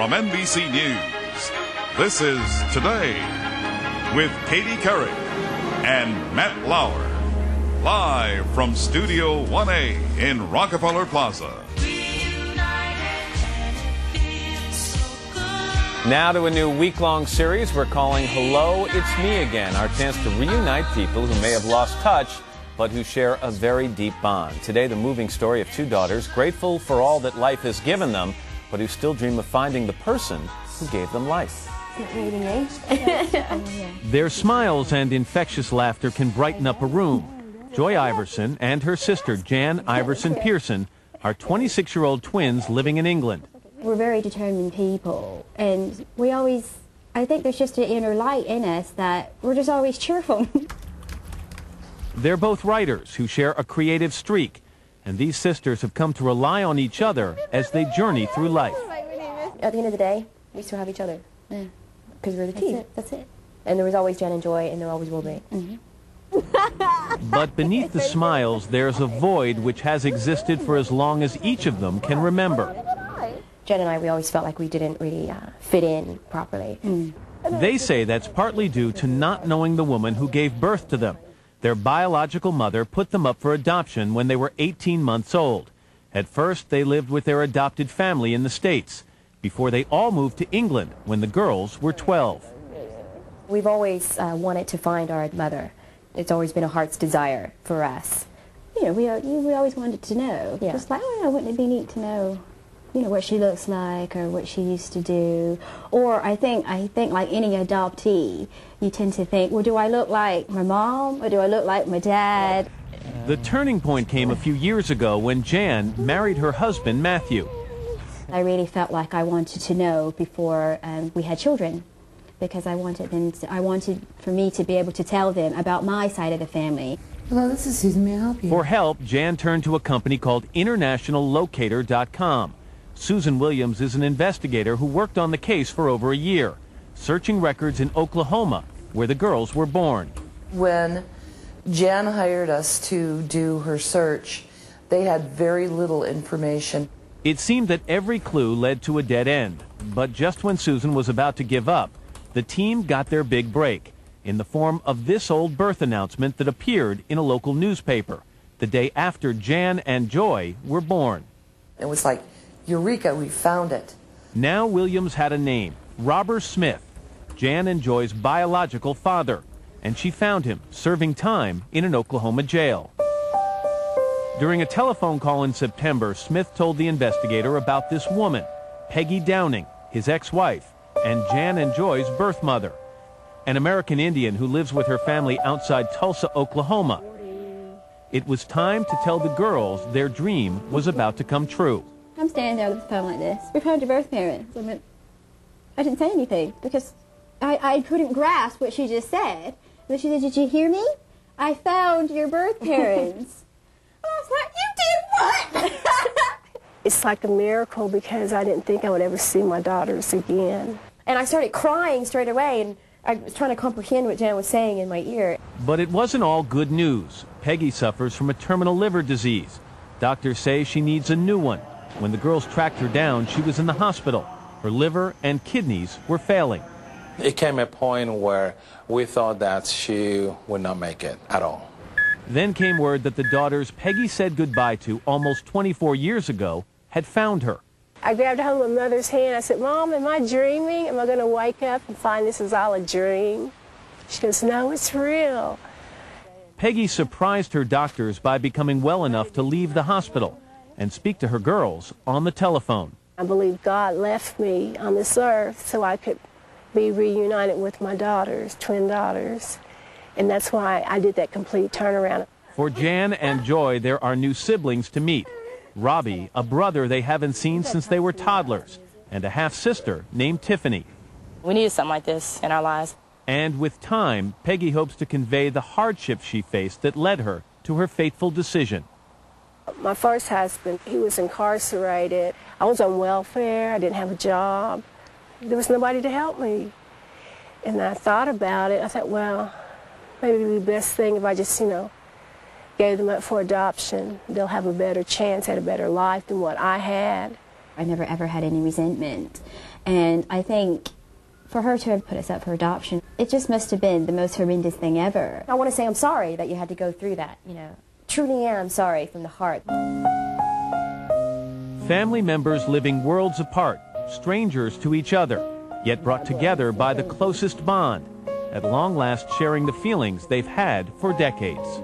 from NBC News, this is Today with Katie Couric and Matt Lauer. Live from Studio 1A in Rockefeller Plaza. Now to a new week-long series we're calling Hello, It's Me Again, our chance to reunite people who may have lost touch, but who share a very deep bond. Today, the moving story of two daughters, grateful for all that life has given them, but who still dream of finding the person who gave them life. Their smiles and infectious laughter can brighten up a room. Joy Iverson and her sister, Jan Iverson Pearson, are 26-year-old twins living in England. We're very determined people, and I think there's just an inner light in us that we're just always cheerful. They're both writers who share a creative streak, and these sisters have come to rely on each other as they journey through life. At the end of the day, we still have each other. Yeah. Because we're the team. That's it. And there was always Jan and Joy, and there always will be. But beneath the smiles, there's a void which has existed for as long as each of them can remember. Jen and I, we always felt like we didn't really fit in properly. They say that's partly due to not knowing the woman who gave birth to them. Their biological mother put them up for adoption when they were 18 months old. At first, they lived with their adopted family in the States, before they all moved to England when the girls were 12. We've always wanted to find our mother. It's always been a heart's desire for us. You know, we always wanted to know. Yeah. Just like, oh, wouldn't it be neat to know, you know, what she looks like or what she used to do. Or I think like any adoptee, you tend to think, well, do I look like my mom or do I look like my dad? The turning point came a few years ago when Jan married her husband, Matthew. I really felt like I wanted to know before we had children, because I wanted for me to be able to tell them about my side of the family. Hello, this is Susan. May I help you? For help, Jan turned to a company called InternationalLocator.com. Susan Williams is an investigator who worked on the case for over a year, searching records in Oklahoma, where the girls were born. When Jan hired us to do her search, they had very little information. It seemed that every clue led to a dead end, but just when Susan was about to give up, the team got their big break in the form of this old birth announcement that appeared in a local newspaper the day after Jan and Joy were born. It was like, Eureka, we found it. Now Williams had a name, Robert Smith, Jan and Joy's biological father, and she found him serving time in an Oklahoma jail. During a telephone call in September, Smith told the investigator about this woman, Peggy Downing, his ex-wife, and Jan and Joy's birth mother, an American Indian who lives with her family outside Tulsa, Oklahoma. It was time to tell the girls their dream was about to come true. I'm standing there with the phone like this. We found your birth parents. I didn't say anything because I couldn't grasp what she just said. But she said, did you hear me? I found your birth parents. I was like, you did what? It's like a miracle because I didn't think I would ever see my daughters again. And I started crying straight away, and I was trying to comprehend what Jan was saying in my ear. But it wasn't all good news. Peggy suffers from a terminal liver disease. Doctors say she needs a new one. When the girls tracked her down, she was in the hospital. Her liver and kidneys were failing. It came a point where we thought that she would not make it at all. Then came word that the daughters Peggy said goodbye to almost 24 years ago had found her. I grabbed hold of my mother's hand. I said, Mom, am I dreaming? Am I going to wake up and find this is all a dream? She goes, no, it's real. Peggy surprised her doctors by becoming well enough to leave the hospital and speak to her girls on the telephone. I believe God left me on this earth so I could be reunited with my daughters, twin daughters. And that's why I did that complete turnaround. For Jan and Joy, there are new siblings to meet. Robbie, a brother they haven't seen since they were toddlers, and a half-sister named Tiffany. We needed something like this in our lives. And with time, Peggy hopes to convey the hardships she faced that led her to her fateful decision. My first husband, he was incarcerated. I was on welfare. I didn't have a job. There was nobody to help me. And I thought about it. I thought, well, maybe it would be the best thing if I just, gave them up for adoption. They'll have a better chance at a better life than what I had. I never ever had any resentment. And I think for her to have put us up for adoption, it just must have been the most horrendous thing ever. I want to say I'm sorry that you had to go through that, you know. Truly am sorry from the heart. Family members living worlds apart, strangers to each other, yet brought together by the closest bond, at long last sharing the feelings they've had for decades.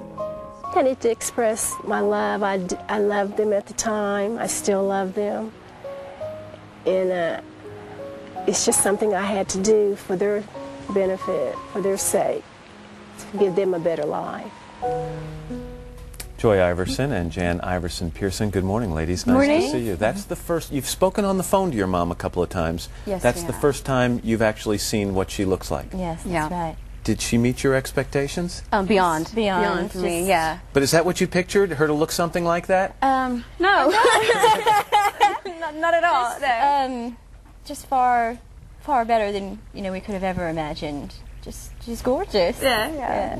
I need to express my love. I loved them at the time. I still love them. And it's just something I had to do for their benefit, for their sake, to give them a better life. Joy Iverson and Jan Iverson Pearson. Good morning, ladies. Nice to see you. That's the first. You've spoken on the phone to your mom a couple of times. Yes, that's the first time you've actually seen what she looks like. Yes, that's right. Did she meet your expectations? Beyond for me, yeah. But is that what you pictured? Her to look something like that? No. not at all. No. Just far better than we could have ever imagined. She's gorgeous. Yeah.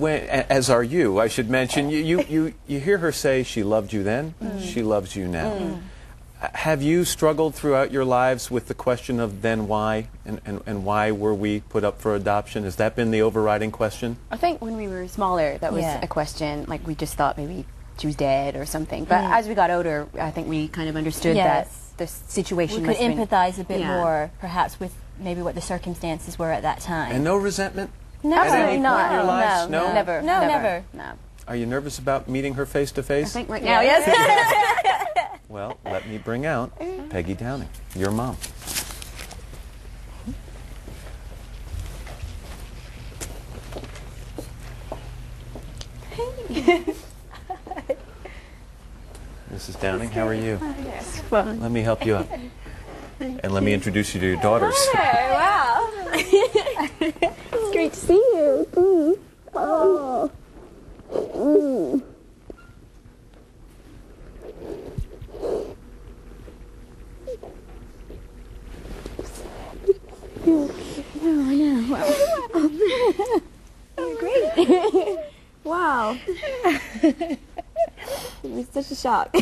As are you. I should mention, you hear her say she loved you then, she loves you now. Have you struggled throughout your lives with the question of then why, and why were we put up for adoption? Has that been the overriding question? I think when we were smaller, that was a question. Like, we just thought maybe she was dead or something. But as we got older, I think we kind of understood that the situation we could empathize a bit more, perhaps, with maybe what the circumstances were at that time. And no resentment? No, at any point in your lives? No, never. Never. No. Are you nervous about meeting her face to face? I think right now, yes. Well, let me bring out Peggy Downing, your mom. Mrs. Downing, how are you? Yes, fun. Let me help you up. And let me introduce you to your daughters. Wow. It's great to see you. Oh. I know. You're great. Wow. It was such a shock. You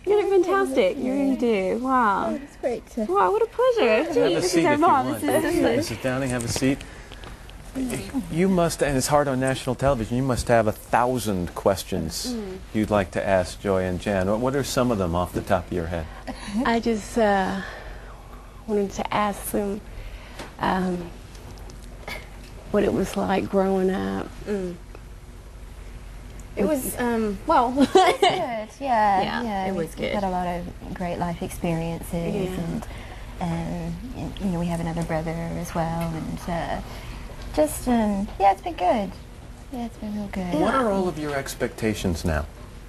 look fantastic. You really do. Wow. It's great to... Wow, what a pleasure. Have a seat if you want. Mrs. Downing, have a seat. You must, and it's hard on national television, you must have 1,000 questions you'd like to ask Joy and Jan. What are some of them off the top of your head? I just wanted to ask them what it was like growing up. It was, well, good. Yeah, it was good. We've had a lot of great life experiences, and we have another brother as well, and just, it's been good. Yeah, it's been real good. What are all of your expectations now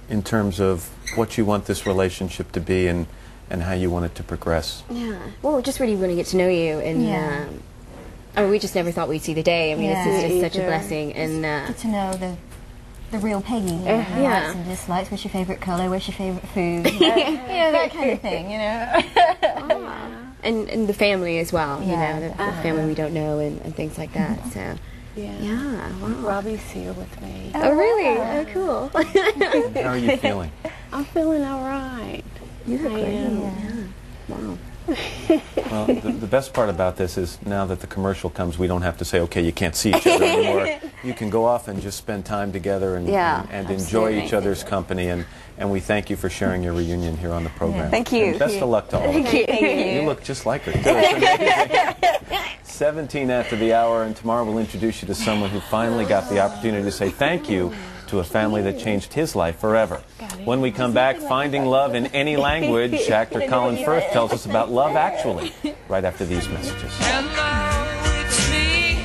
in terms of what you want this relationship to be and how you want it to progress? Yeah. Well, we just really want to get to know you, and I mean, we just never thought we'd see the day. I mean, this is just such a blessing, and get to know the real Peggy, likes and dislikes. What's your favorite color? What's your favorite food? That kind of thing, and the family as well. You know, the family we don't know and things like that. So. Yeah. Wow. Robbie's here with me. Oh, really? Oh, cool. How are you feeling? I'm feeling all right. You look great. Yeah. Wow. Well, the best part about this is now that the commercial comes, we don't have to say, okay, you can't see each other anymore. You can go off and just spend time together and enjoy each other's company. And we thank you for sharing your reunion here on the program. Thank you. And best of luck to all of you. Thank you. You look just like her, too. It's amazing. 17 after the hour, and tomorrow we'll introduce you to someone who finally got the opportunity to say thank you to a family that changed his life forever. When we come back, Finding Love in Any Language, actor Colin Firth tells us about Love Actually, right after these messages. Hello, it's me.